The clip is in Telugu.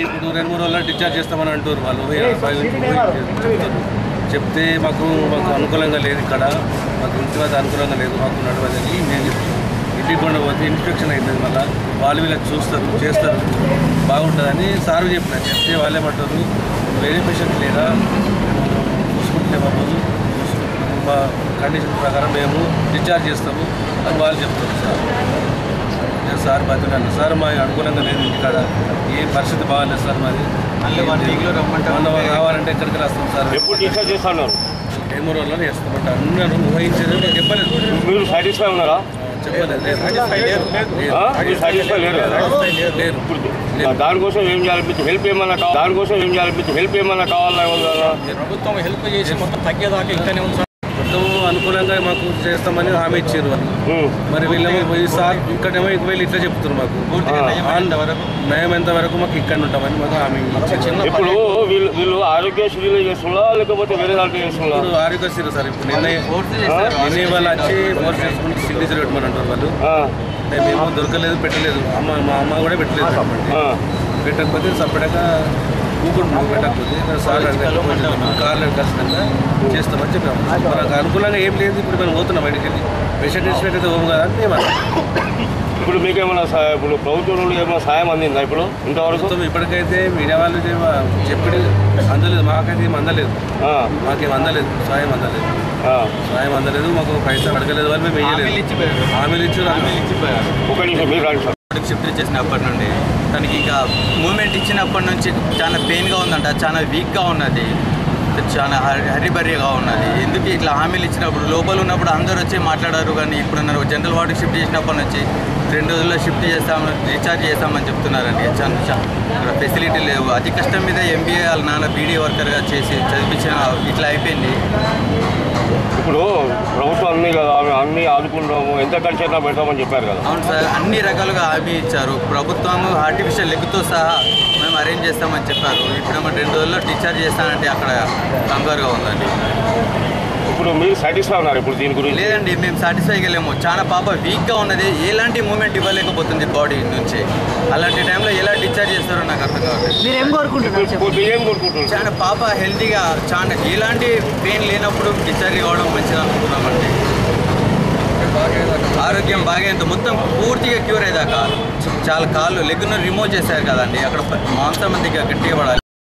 ఇప్పుడు 2-3 రోజుల్లో డిశ్చార్జ్ చేస్తామని అంటారు వాళ్ళు. చెప్తే మాకు అనుకూలంగా లేదు, ఇక్కడ మాకు ఇంటి వద్ద అనుకూలంగా లేదు, మాకు నడవదని నేను చెప్తాను. ఇంటికి కొండ పోతే ఇన్ఫెక్షన్ అవుతుంది, మళ్ళీ వాళ్ళు వీళ్ళకి చూస్తారు చేస్తారు బాగుంటుందని సార్ చెప్తే వాళ్ళేమంటారు, వేరే పేషెంట్ లేదా చూసుకుంటే మా రోజు మా కండిషన్ ప్రకారం మేము డిశ్చార్జ్ చేస్తాము అని వాళ్ళు చెప్తారు. సార్ బతుకన్నా సార్ మా అనుకూలంగా లేదు, ఇంటికాడ ఏ పరిస్థితి బాగాలేదు సార్ మాది. రావాలంటే ఎక్కడికి వస్తాం సార్. ఎప్పుడు డిశ్చార్జ్ చేస్తున్నారు? 2-3 రోజుల్లో చేస్తామంట అన్నారు. ఊహించేది చెప్పలేదు. మీరు సాటిస్ఫై ఉన్నారా? దానికోసం ఏం చేయాలి? హెల్ప్ ఏమన్నా కావాలా? ప్రభుత్వం హెల్ప్ చేసి మొత్తం తగ్గేదాకా ఇక్కడనే ఉంది. మొత్తం అనుకూలంగా మాకు చేస్తామని హామీ ఇచ్చారు వాళ్ళు. మరి వీళ్ళేమో సార్ ఇక్కడేమో వెళ్ళి ఇట్లా చెప్తున్నారు మాకు నయం ఎంత వరకు మాకు ఇక్కడ ఉంటామని మాకు హామీ ఇచ్చారు. ఇప్పుడు వీళ్ళు ఆరోగ్యశ్రీలో చేస్తున్నా లేకపోతే వేరే దాంట్లో చేస్తున్నా? ఆరోగ్యశ్రీ సార్. ఇప్పుడు నిన్న వాళ్ళు వచ్చి ఫోర్స్ చేసుకుని సిగ్నేచర్ పెట్టమని అంటారు వాళ్ళు. మేము దొరకలేదు, పెట్టలేదు. మా అమ్మ కూడా పెట్టలేదు. పెట్టకపోతే సపరేట్గా ఊకుంటున్నాం. పెట్టకపోతే సార్ కార్లో ఖచ్చితంగా చేస్తామని చెప్పాము. మనకు అనుకూలంగా ఏం లేదు. ఇప్పుడు మేము పోతున్నాం బయటికి వెళ్ళి పేషెంట్ ఇన్స్పెక్ట్ అయితే పోము కదా అని మేము. ఇప్పుడు మీకు ఏమైనా ఇప్పుడు ప్రభుత్వం నుండి ఏమైనా సాయం అందిందా? ఇప్పుడు ఇంతవరకు ఇప్పటికైతే మీడియా వాళ్ళు చెప్పి అందలేదు, మాకైతే ఏం అందలేదు. మాకేం అందలేదు, సాయం అందలేదు. మాకు పైసలు అడగలేదు వాళ్ళు. మేము వేయలేదు, హామీలు ఇచ్చిపోయారు. ఒక నిమిషం మీరు రాండి సార్. షిఫ్ట్ చేసినప్పటి నుండి తనకి ఇంకా మూమెంట్ ఇచ్చినప్పటి నుంచి చాలా పెయిన్గా ఉందంట, చాలా వీక్గా ఉన్నది, చాలా హరిబరిగా ఉన్నది. ఎందుకు ఇట్లా హామీలు ఇచ్చినప్పుడు లోపల ఉన్నప్పుడు అందరూ వచ్చి మాట్లాడారు, కానీ ఇప్పుడు అన్నారు జనరల్ వార్డుకి షిఫ్ట్ చేసినప్పటి నుంచి 2 రోజుల్లో షిఫ్ట్ చేస్తామని రీఛార్జ్ చేస్తామని చెప్తున్నారండి. చాలా ఫెసిలిటీ లేవు. అతి కష్టం మీద MBA వాళ్ళ నాన్న BD వర్కర్గా చేసి చదివించిన ఇట్లా అయిపోయింది. ఇప్పుడు ప్రభుత్వం అన్ని ఆదుకుంటాము, ఎంత ఖర్చు అయినా పెడతామని చెప్పారు కదా. అవును సార్, అన్ని రకాలుగా హామీ ఇచ్చారు. ప్రభుత్వం ఆర్టిఫిషియల్ లెగ్తో సహా మేము అరేంజ్ చేస్తామని చెప్పారు. ఇప్పుడు 2 రోజుల్లో డిశ్చార్జ్ చేస్తానంటే అక్కడ కంగారుగా ఉందండి. ఇప్పుడు మీరు సాటిస్ఫై ఉన్నారు ఇప్పుడు దీని గురించి? లేదండి, మేము సాటిస్ఫై అయ్యలేము. చాలా పాప వీక్గా ఉన్నది, ఎలాంటి మూమెంట్ ఇవ్వలేకపోతుంది బాడీ నుంచి. అలాంటి టైంలో ఎలా డిశ్చార్జ్ చేస్తారో నాకు అర్థం కావట్లేదు. చాలా పాప హెల్తీగా చాలా ఎలాంటి పెయిన్ లేనప్పుడు డిశ్చార్జ్ కావడం మంచిది అనుకుంటున్నామండి. ఆరోగ్యం బాగేంత మొత్తం పూర్తిగా క్యూర్ అయ్యేదాకా చాలా కాళ్ళు లెగ్ను రిమూవ్ చేశారు కదండి, అక్కడ మాంసం మందిగా గట్టిగా పడాలి.